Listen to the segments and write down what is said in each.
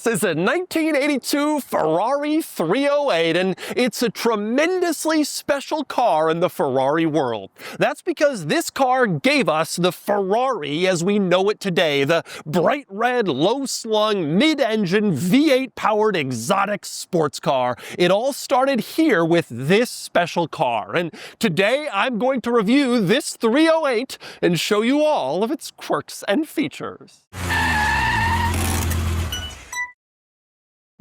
This is a 1982 Ferrari 308, and it's a tremendously special car in the Ferrari world. That's because this car gave us the Ferrari as we know it today, the bright red, low-slung, mid-engine V8-powered exotic sports car. It all started here with this special car, and today I'm going to review this 308 and show you all of its quirks and features.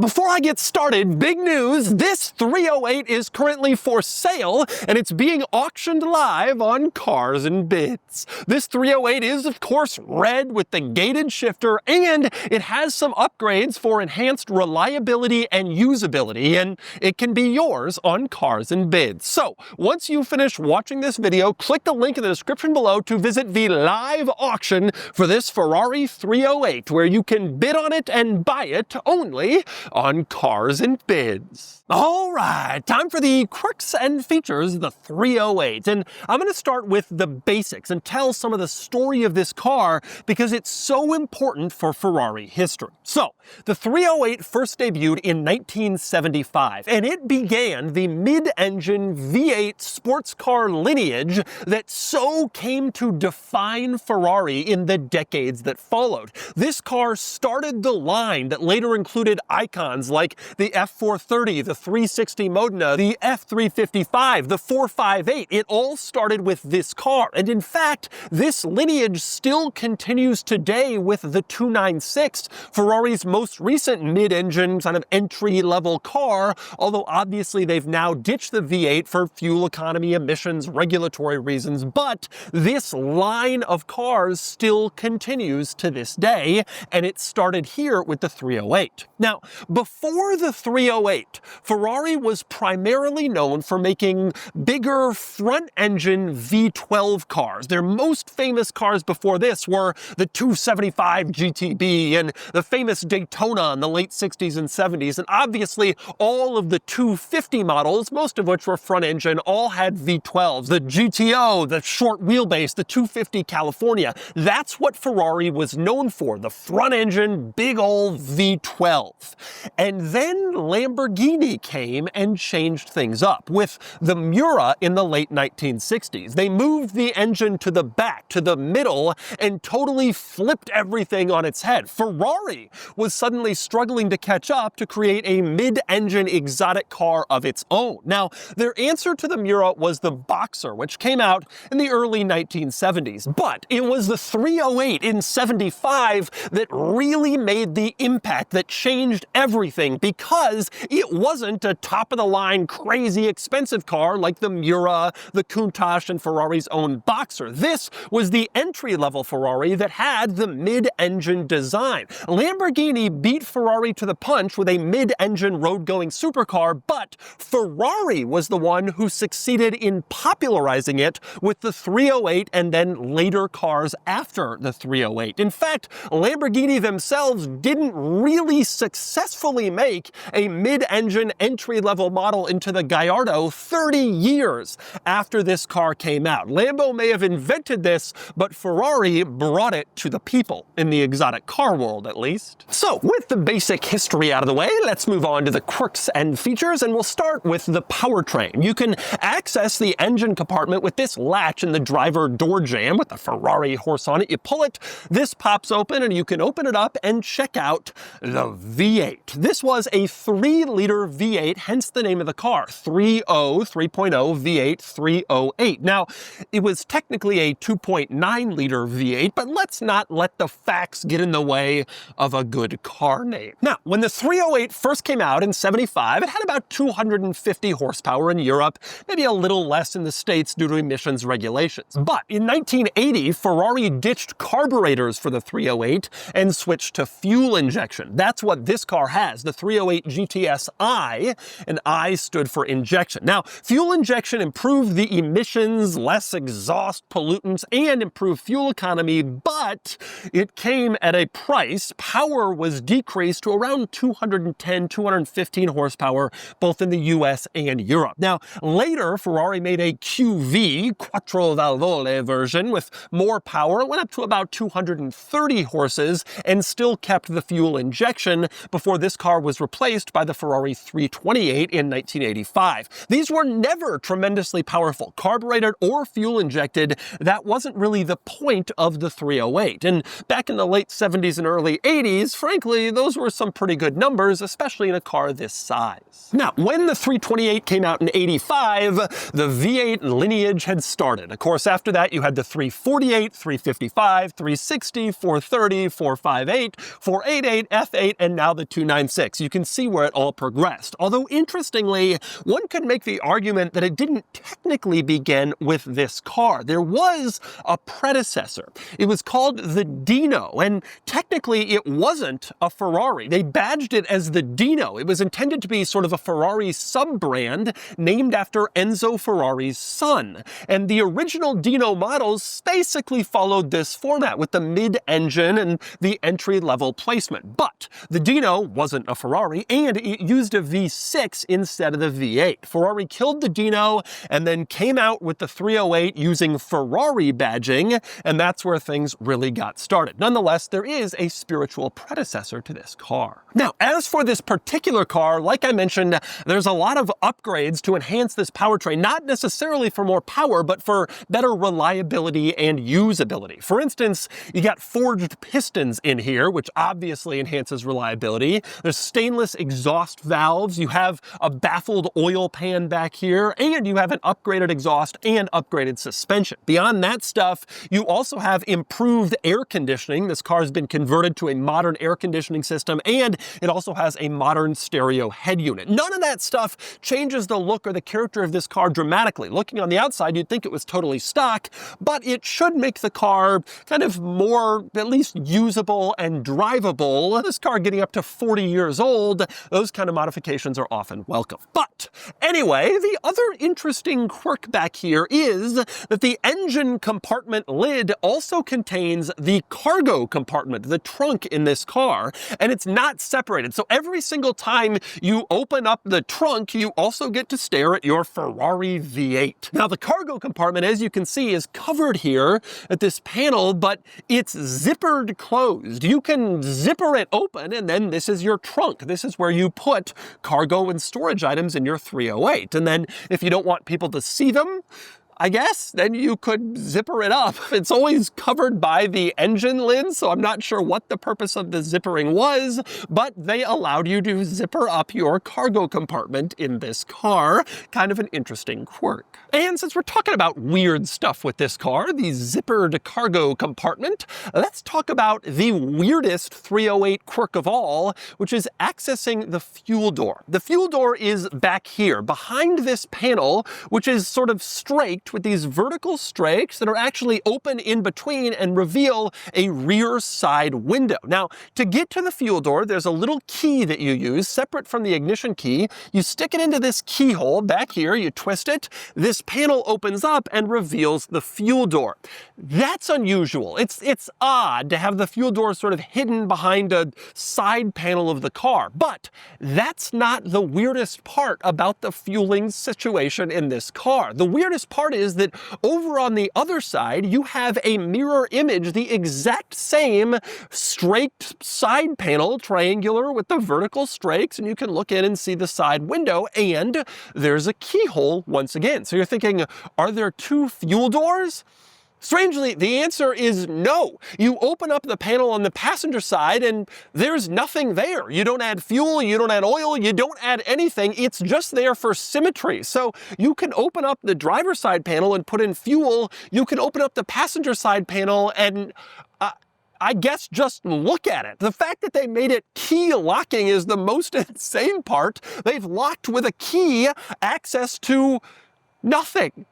Before I get started, big news, this 308 is currently for sale and it's being auctioned live on Cars and Bids. This 308 is of course red with the gated shifter, and it has some upgrades for enhanced reliability and usability, and it can be yours on Cars and Bids. So once you finish watching this video, click the link in the description below to visit the live auction for this Ferrari 308, where you can bid on it and buy it only on Cars and Bids. All right, time for the quirks and features of the 308. And I'm going to start with the basics and tell some of the story of this car because it's so important for Ferrari history. So, the 308 first debuted in 1975, and it began the mid-engine V8 sports car lineage that so came to define Ferrari in the decades that followed. This car started the line that later included icons like the F430, the 360 Modena, the F355, the 458. It all started with this car. And in fact, this lineage still continues today with the 296, Ferrari's most recent mid-engine kind of entry-level car, although obviously they've now ditched the V8 for fuel economy, emissions, regulatory reasons. But this line of cars still continues to this day, and it started here with the 308. Now, before the 308, Ferrari was primarily known for making bigger front-engine V12 cars. Their most famous cars before this were the 275 GTB and the famous Daytona in the late 60s and 70s, and obviously all of the 250 models, most of which were front-engine, all had V12s. The GTO, the short wheelbase, the 250 California, that's what Ferrari was known for, the front-engine, big old V12. And then Lamborghini came and changed things up with the Miura in the late 1960s. They moved the engine to the back, to the middle, and totally flipped everything on its head. Ferrari was suddenly struggling to catch up to create a mid-engine exotic car of its own. Now, their answer to the Miura was the Boxer, which came out in the early 1970s. But it was the 308 in 75 that really made the impact, that changed everything, because it wasn't a top-of-the-line, crazy expensive car like the Miura, the Countach, and Ferrari's own Boxer. This was the entry-level Ferrari that had the mid-engine design. Lamborghini beat Ferrari to the punch with a mid-engine road-going supercar, but Ferrari was the one who succeeded in popularizing it with the 308 and then later cars after the 308. In fact, Lamborghini themselves didn't really successfully make a mid-engine entry-level model into the Gallardo 30 years after this car came out. Lambo may have invented this, but Ferrari brought it to the people, in the exotic car world at least. So, with the basic history out of the way, let's move on to the quirks and features, and we'll start with the powertrain. You can access the engine compartment with this latch in the driver door jamb with the Ferrari horse on it. You pull it, this pops open, and you can open it up and check out the V8. This was a 3-liter V8, hence the name of the car, 3.0 V8 308. Now, it was technically a 2.9-liter V8, but let's not let the facts get in the way of a good car name. Now, when the 308 first came out in 75, it had about 250 horsepower in Europe, maybe a little less in the States due to emissions regulations. But in 1980, Ferrari ditched carburetors for the 308 and switched to fuel injection. That's what this car has, the 308 GTSi, and I stood for injection. Now, fuel injection improved the emissions, less exhaust pollutants, and improved fuel economy, but it came at a price. Power was decreased to around 210, 215 horsepower, both in the US and Europe. Now, later, Ferrari made a QV, Quattro Valvole version with more power. It went up to about 230 horses and still kept the fuel injection before before this car was replaced by the Ferrari 328 in 1985. These were never tremendously powerful, carbureted or fuel injected. That wasn't really the point of the 308. And back in the late 70s and early 80s, frankly, those were some pretty good numbers, especially in a car this size. Now, when the 328 came out in 85, the V8 Lineage had started. Of course, after that, you had the 348, 355, 360, 430, 458, 488, F8, and now the 296. You can see where it all progressed. Although, interestingly, one could make the argument that it didn't technically begin with this car. There was a predecessor. It was called the Dino, and technically it wasn't a Ferrari. They badged it as the Dino. It was intended to be sort of a Ferrari sub-brand named after Enzo Ferrari's son. And the original Dino models basically followed this format with the mid-engine and the entry-level placement. But the Dino wasn't a Ferrari, and it used a V6 instead of the V8. Ferrari killed the Dino and then came out with the 308 using Ferrari badging, and that's where things really got started. Nonetheless, there is a spiritual predecessor to this car. Now, as for this particular car, like I mentioned, there's a lot of upgrades to enhance this powertrain, not necessarily for more power, but for better reliability and usability. For instance, you got forged pistons in here, which obviously enhances reliability. There's stainless exhaust valves. You have a baffled oil pan back here, and you have an upgraded exhaust and upgraded suspension. Beyond that stuff, you also have improved air conditioning. This car has been converted to a modern air conditioning system, and it also has a modern stereo head unit. None of that stuff changes the look or the character of this car dramatically. Looking on the outside, you'd think it was totally stock, but it should make the car kind of more, at least usable and drivable. This car getting up to 40 years old, those kind of modifications are often welcome. But anyway, the other interesting quirk back here is that the engine compartment lid also contains the cargo compartment, the trunk in this car, and it's not separated. So every single time you open up the trunk, you also get to stare at your Ferrari V8. Now, the cargo compartment, as you can see, is covered here at this panel, but it's zippered closed. You can zipper it open, and then this is your trunk. This is where you put cargo and storage items in your 308. And then if you don't want people to see them, I guess, then you could zipper it up. It's always covered by the engine lid, so I'm not sure what the purpose of the zippering was, but they allowed you to zipper up your cargo compartment in this car. Kind of an interesting quirk. And since we're talking about weird stuff with this car, the zippered cargo compartment, let's talk about the weirdest 308 quirk of all, which is accessing the fuel door. The fuel door is back here, behind this panel, which is sort of straked with these vertical strakes that are actually open in between and reveal a rear side window. Now, to get to the fuel door, there's a little key that you use, separate from the ignition key. You stick it into this keyhole back here, you twist it, this panel opens up and reveals the fuel door. That's unusual. It's odd to have the fuel door sort of hidden behind a side panel of the car, but that's not the weirdest part about the fueling situation in this car. The weirdest part is that over on the other side, you have a mirror image, the exact same straked side panel, triangular with the vertical strakes, and you can look in and see the side window, and there's a keyhole once again. So you're thinking, are there two fuel doors? Strangely, the answer is no. You open up the panel on the passenger side and there's nothing there. You don't add fuel, you don't add oil, you don't add anything. It's just there for symmetry. So you can open up the driver's side panel and put in fuel. You can open up the passenger side panel and I guess just look at it. The fact that they made it key locking is the most insane part. They've locked with a key access to nothing.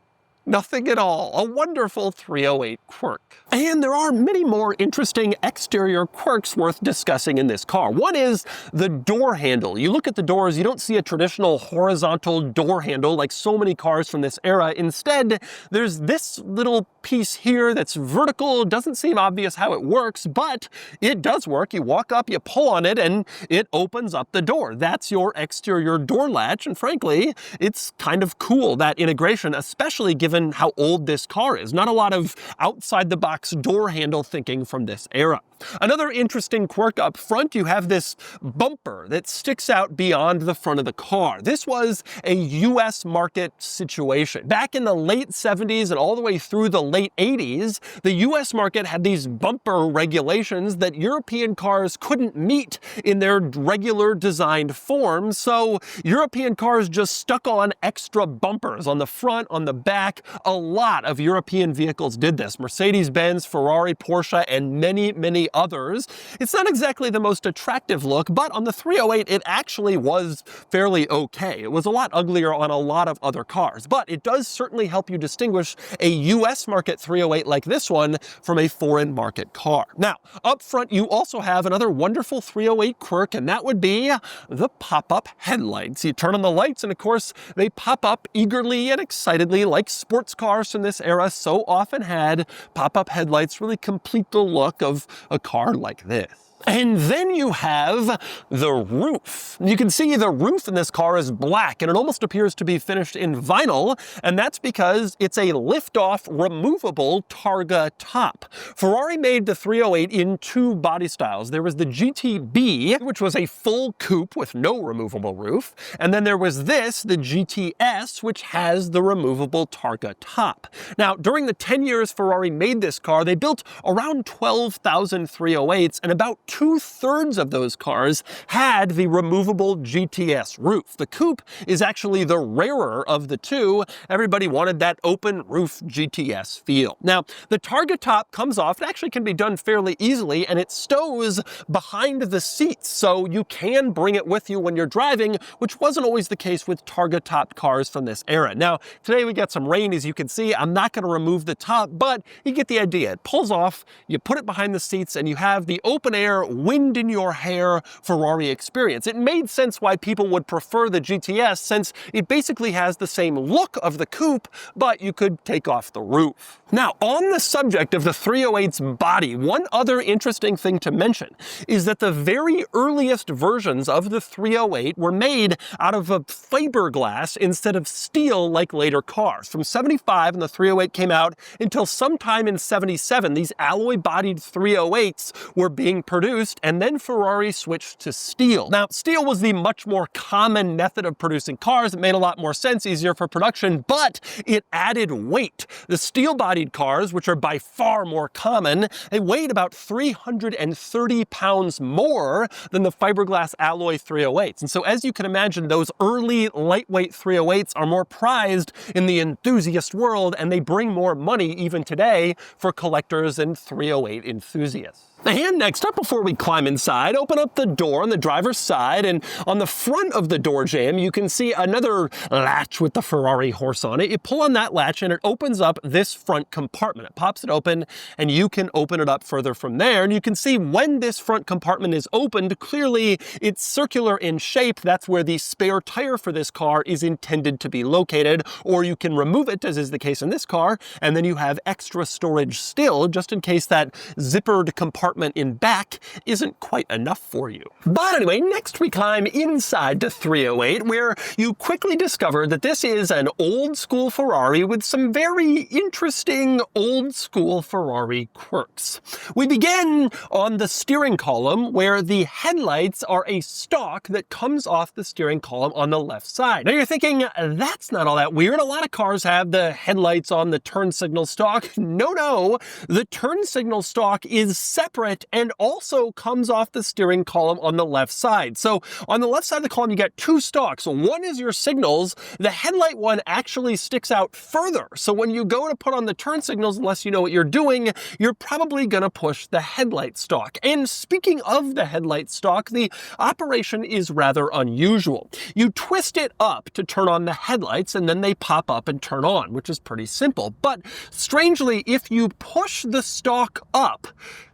Nothing at all. A wonderful 308 quirk. And there are many more interesting exterior quirks worth discussing in this car. One is the door handle. You look at the doors, you don't see a traditional horizontal door handle like so many cars from this era. Instead, there's this little piece here that's vertical. Doesn't seem obvious how it works, but it does work. You walk up, you pull on it, and it opens up the door. That's your exterior door latch, and frankly, it's kind of cool, that integration, especially given how old this car is. Not a lot of outside-the-box door handle thinking from this era. Another interesting quirk up front, you have this bumper that sticks out beyond the front of the car. This was a US market situation. Back in the late 70s and all the way through the late 80s, the US market had these bumper regulations that European cars couldn't meet in their regular designed form, so European cars just stuck on extra bumpers on the front, on the back. A lot of European vehicles did this. Mercedes-Benz, Ferrari, Porsche, and many others. It's not exactly the most attractive look, but on the 308 it actually was fairly okay. It was a lot uglier on a lot of other cars, but it does certainly help you distinguish a US market 308 like this one from a foreign market car. Now, up front you also have another wonderful 308 quirk, and that would be the pop-up headlights. You turn on the lights and of course they pop up eagerly and excitedly like sports cars from this era so often had. Pop-up headlights really complete the look of a car like this. And then you have the roof. You can see the roof in this car is black and it almost appears to be finished in vinyl, and that's because it's a lift-off removable Targa top. Ferrari made the 308 in two body styles. There was the GTB, which was a full coupe with no removable roof, and then there was this, the GTS, which has the removable Targa top. Now, during the 10 years Ferrari made this car, they built around 12,000 308s, and about 2/3 of those cars had the removable GTS roof. The coupe is actually the rarer of the two. Everybody wanted that open roof GTS feel. Now, the Targa top comes off. It actually can be done fairly easily, and it stows behind the seats, so you can bring it with you when you're driving, which wasn't always the case with Targa top cars from this era. Now, today we got some rain, as you can see. I'm not going to remove the top, but you get the idea. It pulls off, you put it behind the seats, and you have the open air, wind in your hair Ferrari experience. It made sense why people would prefer the GTS, since it basically has the same look of the coupe, but you could take off the roof. Now, on the subject of the 308's body, one other interesting thing to mention is that the very earliest versions of the 308 were made out of a fiberglass instead of steel like later cars. From 75 when the 308 came out until sometime in 77, these alloy-bodied 308s were being produced, and then Ferrari switched to steel. Now, steel was the much more common method of producing cars. It made a lot more sense, easier for production, but it added weight. The steel-bodied cars, which are by far more common, they weighed about 330 pounds more than the fiberglass alloy 308s. And so, as you can imagine, those early lightweight 308s are more prized in the enthusiast world, and they bring more money even today for collectors and 308 enthusiasts. And next up, before we climb inside, open up the door on the driver's side, and on the front of the door jamb, you can see another latch with the Ferrari horse on it. You pull on that latch and it opens up this front compartment. It pops it open, and you can open it up further from there, and you can see when this front compartment is opened, clearly it's circular in shape. That's where the spare tire for this car is intended to be located, or you can remove it, as is the case in this car, and then you have extra storage still, just in case that zippered compartment in back isn't quite enough for you. But anyway, next we climb inside the 308, where you quickly discover that this is an old school Ferrari with some very interesting old school Ferrari quirks. We begin on the steering column, where the headlights are a stalk that comes off the steering column on the left side. Now you're thinking, that's not all that weird. A lot of cars have the headlights on the turn signal stalk. No, the turn signal stalk is separate and also comes off the steering column on the left side. So on the left side of the column, you got two stalks. One is your signals. The headlight one actually sticks out further. So when you go to put on the turn signals, unless you know what you're doing, you're probably going to push the headlight stalk. And speaking of the headlight stalk, the operation is rather unusual. You twist it up to turn on the headlights, and then they pop up and turn on, which is pretty simple. But strangely, if you push the stalk up,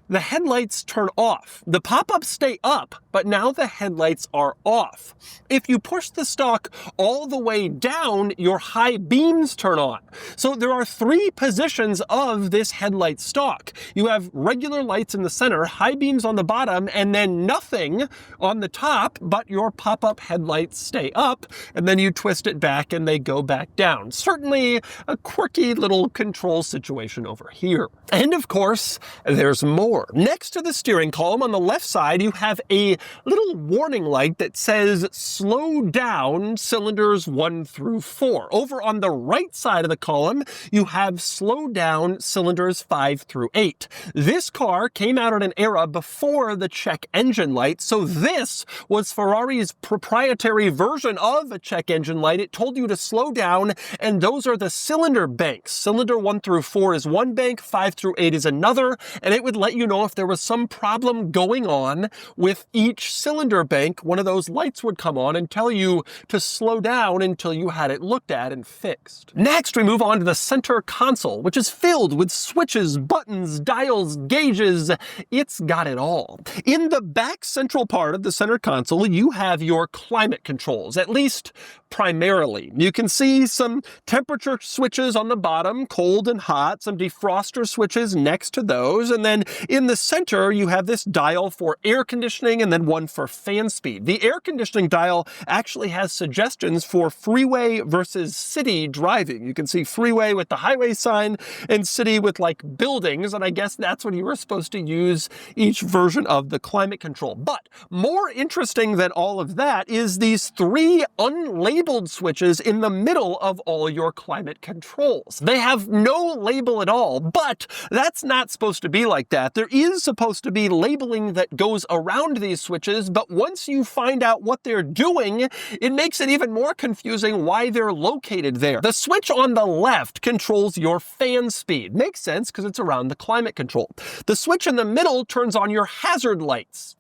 the headlights turn off. The pop-ups stay up, but now the headlights are off. If you push the stalk all the way down, your high beams turn on. So there are three positions of this headlight stalk. You have regular lights in the center, high beams on the bottom, and then nothing on the top, but your pop-up headlights stay up, and then you twist it back and they go back down. Certainly a quirky little control situation over here. And of course, there's more. 4. Next to the steering column on the left side, you have a little warning light that says slow down cylinders 1 through 4. Over on the right side of the column, you have slow down cylinders 5 through 8. This car came out in an era before the check engine light, so this was Ferrari's proprietary version of a check engine light. It told you to slow down, and those are the cylinder banks. Cylinder 1 through 4 is one bank, 5 through 8 is another, and it would let you know if there was some problem going on with each cylinder bank. One of those lights would come on and tell you to slow down until you had it looked at and fixed. Next, we move on to the center console, which is filled with switches, buttons, dials, gauges. It's got it all. In the back central part of the center console, you have your climate controls, at least primarily. You can see some temperature switches on the bottom, cold and hot, some defroster switches next to those, and then in the center you have this dial for air conditioning and then one for fan speed. The air conditioning dial actually has suggestions for freeway versus city driving. You can see freeway with the highway sign and city with like buildings, and I guess that's when you were supposed to use each version of the climate control. But more interesting than all of that is these 3 unlabeled switches in the middle of all your climate controls. They have no label at all, but that's not supposed to be like that. There is supposed to be labeling that goes around these switches, but once you find out what they're doing, it makes it even more confusing why they're located there. The switch on the left controls your fan speed. Makes sense because it's around the climate control. The switch in the middle turns on your hazard lights.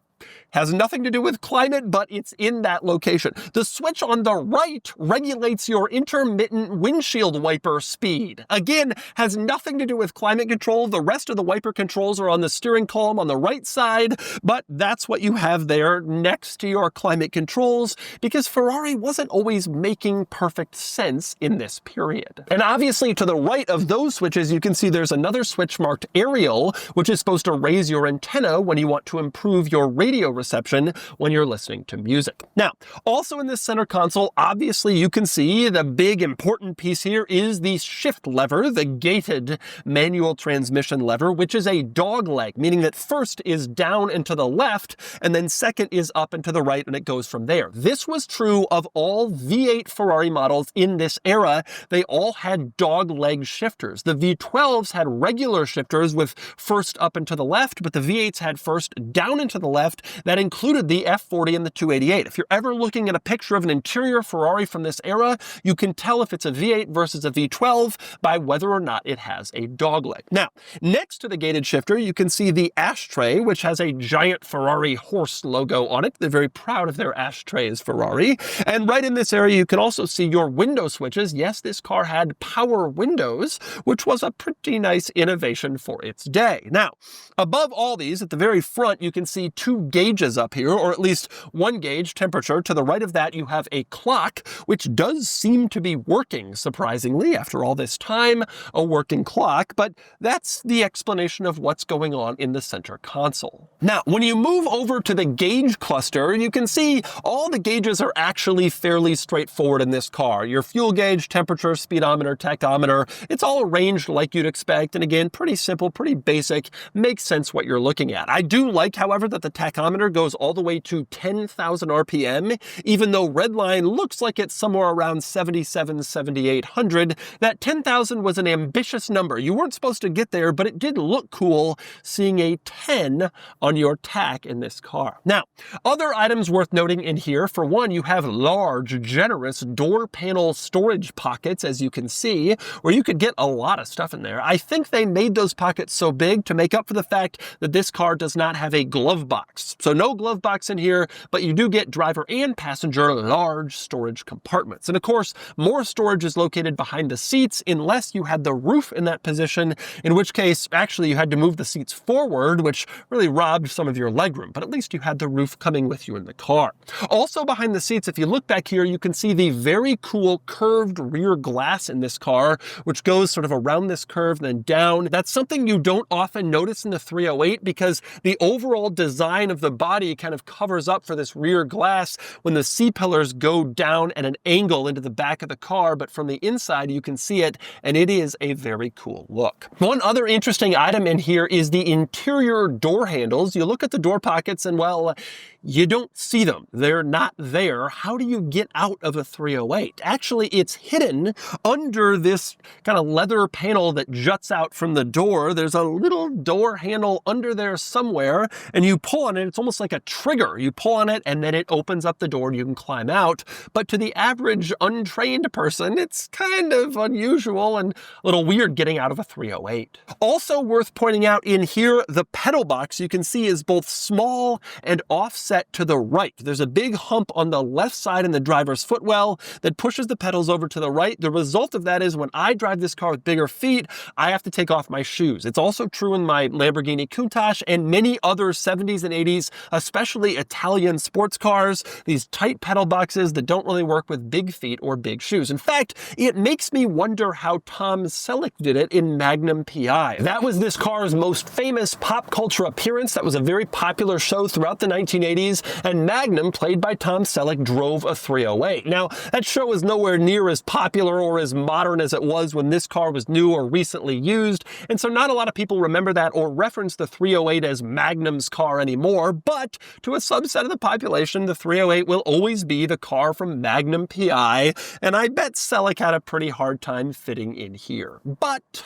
Has nothing to do with climate, but it's in that location. The switch on the right regulates your intermittent windshield wiper speed. Again, has nothing to do with climate control. The rest of the wiper controls are on the steering column on the right side, but that's what you have there next to your climate controls, because Ferrari wasn't always making perfect sense in this period. And obviously to the right of those switches, you can see there's another switch marked aerial, which is supposed to raise your antenna when you want to improve your radio reception when you're listening to music. Now, also in this center console, obviously you can see the big important piece here is the shift lever, the gated manual transmission lever, which is a dog leg, meaning that first is down and to the left, and then second is up and to the right, and it goes from there. This was true of all V8 Ferrari models in this era. They all had dog leg shifters. The V12s had regular shifters with first up and to the left, but the V8s had first down and to the left. That included the F40 and the 288. If you're ever looking at a picture of an interior Ferrari from this era, you can tell if it's a V8 versus a V12 by whether or not it has a dogleg. Now, next to the gated shifter, you can see the ashtray, which has a giant Ferrari horse logo on it. They're very proud of their ashtrays, Ferrari. And right in this area, you can also see your window switches. Yes, this car had power windows, which was a pretty nice innovation for its day. Now, above all these, at the very front, you can see 2 gauges up here, or at least 1 gauge temperature. To the right of that, you have a clock, which does seem to be working, surprisingly, after all this time, a working clock, but that's the explanation of what's going on in the center console. Now, when you move over to the gauge cluster, you can see all the gauges are actually fairly straightforward in this car. Your fuel gauge, temperature, speedometer, tachometer, it's all arranged like you'd expect, and again, pretty simple, pretty basic, makes sense what you're looking at. I do like, however, that the tachometer goes all the way to 10,000 RPM, even though Redline looks like it's somewhere around 7,800. That 10,000 was an ambitious number. You weren't supposed to get there, but it did look cool seeing a 10 on your tach in this car. Now, other items worth noting in here, for one, you have large, generous door panel storage pockets, as you can see, where you could get a lot of stuff in there. I think they made those pockets so big to make up for the fact that this car does not have a glove box. So no glove box in here, but you do get driver and passenger large storage compartments. And of course, more storage is located behind the seats unless you had the roof in that position, in which case, actually, you had to move the seats forward, which really robbed some of your legroom, but at least you had the roof coming with you in the car. Also behind the seats, if you look back here, you can see the very cool curved rear glass in this car, which goes sort of around this curve and then down. That's something you don't often notice in the 308 because the overall design of the body body kind of covers up for this rear glass when the C-pillars go down at an angle into the back of the car, but from the inside you can see it, and it is a very cool look. One other interesting item in here is the interior door handles. You look at the door pockets and, well, you don't see them. They're not there. How do you get out of a 308? Actually, it's hidden under this kind of leather panel that juts out from the door. There's a little door handle under there somewhere, and you pull on it. It's almost like a trigger. You pull on it, and then it opens up the door, and you can climb out. But to the average untrained person, it's kind of unusual and a little weird getting out of a 308. Also worth pointing out in here, the pedal box you can see is both small and offset to the right. There's a big hump on the left side in the driver's footwell that pushes the pedals over to the right. The result of that is when I drive this car with bigger feet, I have to take off my shoes. It's also true in my Lamborghini Countach and many other 70s and 80s, especially Italian sports cars, these tight pedal boxes that don't really work with big feet or big shoes. In fact, it makes me wonder how Tom Selleck did it in Magnum PI. That was this car's most famous pop culture appearance. That was a very popular show throughout the 1980s. And Magnum, played by Tom Selleck, drove a 308. Now, that show is nowhere near as popular or as modern as it was when this car was new or recently used, and so not a lot of people remember that or reference the 308 as Magnum's car anymore, but to a subset of the population, the 308 will always be the car from Magnum PI, and I bet Selleck had a pretty hard time fitting in here. But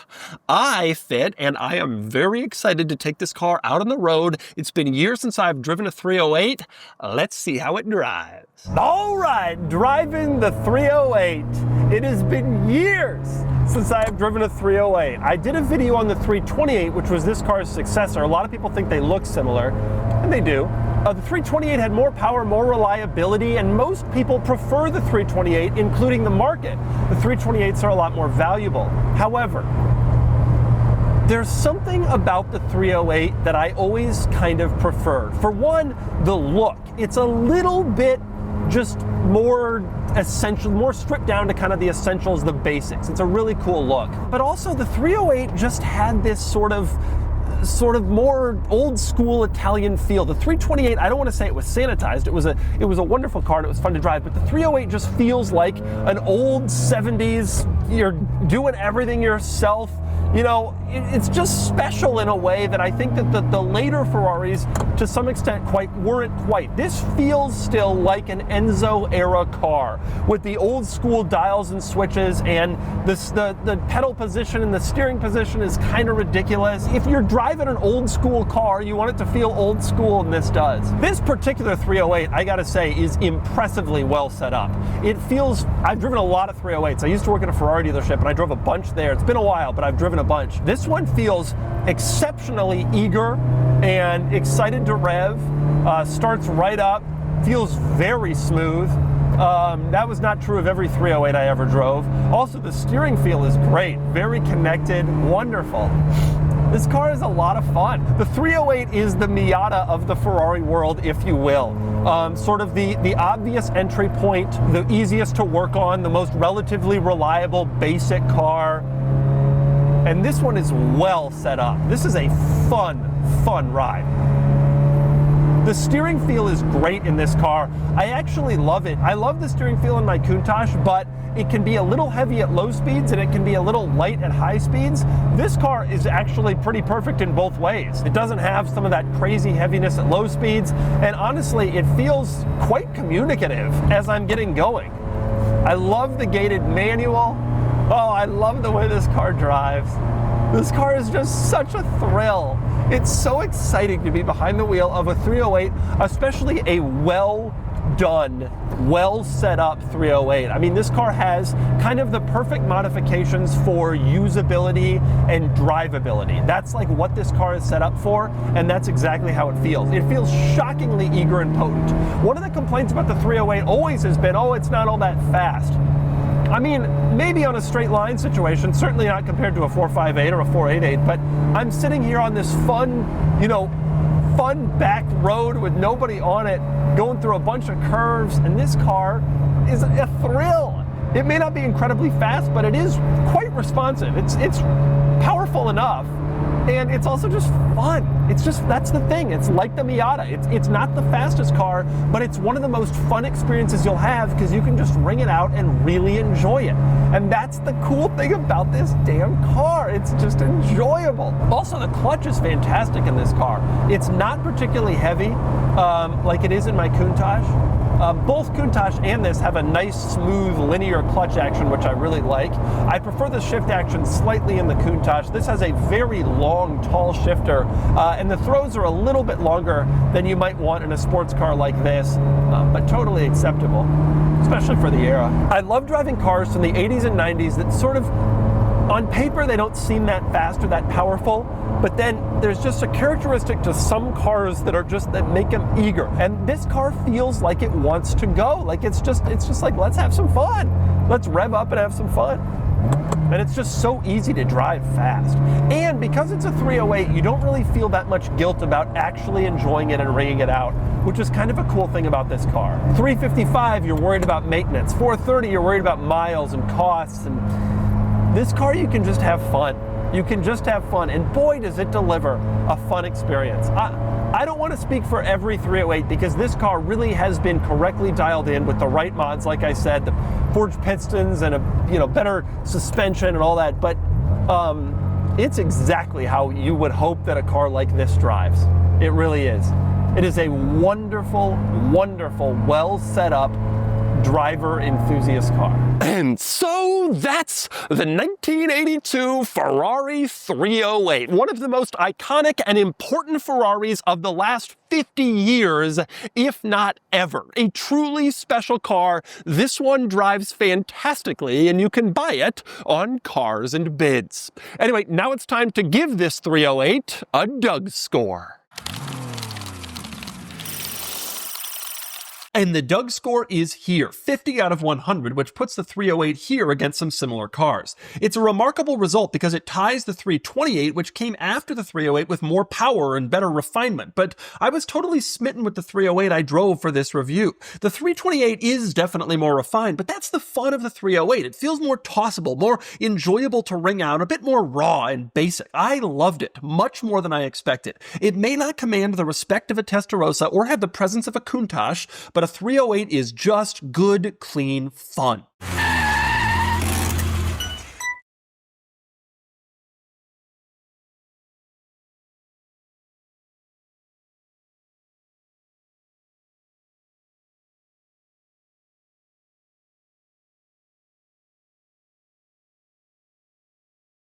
I fit, and I am very excited to take this car out on the road. It's been years since I've driven a 308. Let's see how it drives. All right, driving the 308. It has been years since I have driven a 308. I did a video on the 328, which was this car's successor. A lot of people think they look similar, and they do. The 328 had more power, more reliability, and most people prefer the 328, including the market. The 328s are a lot more valuable. However, there's something about the 308 that I always kind of preferred. For one, the look. It's a little bit just more essential, more stripped down to kind of the essentials, the basics. It's a really cool look. But also the 308 just had this sort of more old school Italian feel. The 328, I don't want to say it was sanitized. It was a wonderful car and it was fun to drive, but the 308 just feels like an old 70s, you're doing everything yourself. You know, it's just special in a way that I think that the later Ferraris, to some extent, weren't quite. This feels still like an Enzo era car with the old school dials and switches, and the pedal position and the steering position is kind of ridiculous. If you're driving an old school car, you want it to feel old school, and this does. This particular 308, I gotta say, is impressively well set up. It feels, I've driven a lot of 308s. I used to work at a Ferrari dealership and I drove a bunch there. It's been a while, but I've driven a bunch. This one feels exceptionally eager and excited to rev, starts right up, feels very smooth. That was not true of every 308 I ever drove. Also, the steering feel is great, very connected, wonderful. This car is a lot of fun. The 308 is the Miata of the Ferrari world, if you will. Sort of the obvious entry point, the easiest to work on, the most relatively reliable, basic car. And this one is well set up. This is a fun ride. The steering feel is great in this car. I actually love it. I love the steering feel in my Countach, but it can be a little heavy at low speeds and it can be a little light at high speeds. This car is actually pretty perfect in both ways. It doesn't have some of that crazy heaviness at low speeds, and honestly, it feels quite communicative as I'm getting going. I love the gated manual. Oh, I love the way this car drives. This car is just such a thrill. It's so exciting to be behind the wheel of a 308, especially a well-done, well-set-up 308. I mean, this car has kind of the perfect modifications for usability and drivability. That's like what this car is set up for, and that's exactly how it feels. It feels shockingly eager and potent. One of the complaints about the 308 always has been, oh, it's not all that fast. I mean, maybe on a straight line situation, certainly not compared to a 458 or a 488, but I'm sitting here on this fun back road with nobody on it, going through a bunch of curves, and this car is a thrill. It may not be incredibly fast, but it is quite responsive. It's powerful enough, and it's also just fun. that's the thing. It's like the Miata. It's not the fastest car, but it's one of the most fun experiences you'll have because you can just ring it out and really enjoy it. And that's the cool thing about this damn car. It's just enjoyable. Also, the clutch is fantastic in this car. It's not particularly heavy like it is in my Countach. Both Countach and this have a nice, smooth, linear clutch action, which I really like. I prefer the shift action slightly in the Countach. This has a very long, tall shifter, and the throws are a little bit longer than you might want in a sports car like this, but totally acceptable, especially for the era. I love driving cars from the 80s and 90s that sort of, on paper, they don't seem that fast or that powerful, but then there's just a characteristic to some cars that make them eager. And this car feels like it wants to go. Like it's just like, let's have some fun. Let's rev up and have some fun. And it's just so easy to drive fast. And because it's a 308, you don't really feel that much guilt about actually enjoying it and ringing it out, which is kind of a cool thing about this car. 355, you're worried about maintenance. 430, you're worried about miles and costs. And this car, you can just have fun. You can just have fun, and boy, does it deliver a fun experience. I don't want to speak for every 308 because this car really has been correctly dialed in with the right mods, like I said, the forged pistons and a better suspension and all that, but it's exactly how you would hope that a car like this drives. It really is. It is a wonderful, wonderful, well set up driver enthusiast car. And so that's the 1982 Ferrari 308, one of the most iconic and important Ferraris of the last 50 years, if not ever. A truly special car. This one drives fantastically, and you can buy it on Cars and Bids. Anyway, now it's time to give this 308 a DougScore. And the DougScore is here, 50 out of 100, which puts the 308 here against some similar cars. It's a remarkable result because it ties the 328, which came after the 308 with more power and better refinement, but I was totally smitten with the 308 I drove for this review. The 328 is definitely more refined, but that's the fun of the 308. It feels more tossable, more enjoyable to ring out, a bit more raw and basic. I loved it, much more than I expected. It may not command the respect of a Testarossa or have the presence of a Countach, but a 308 is just good, clean fun.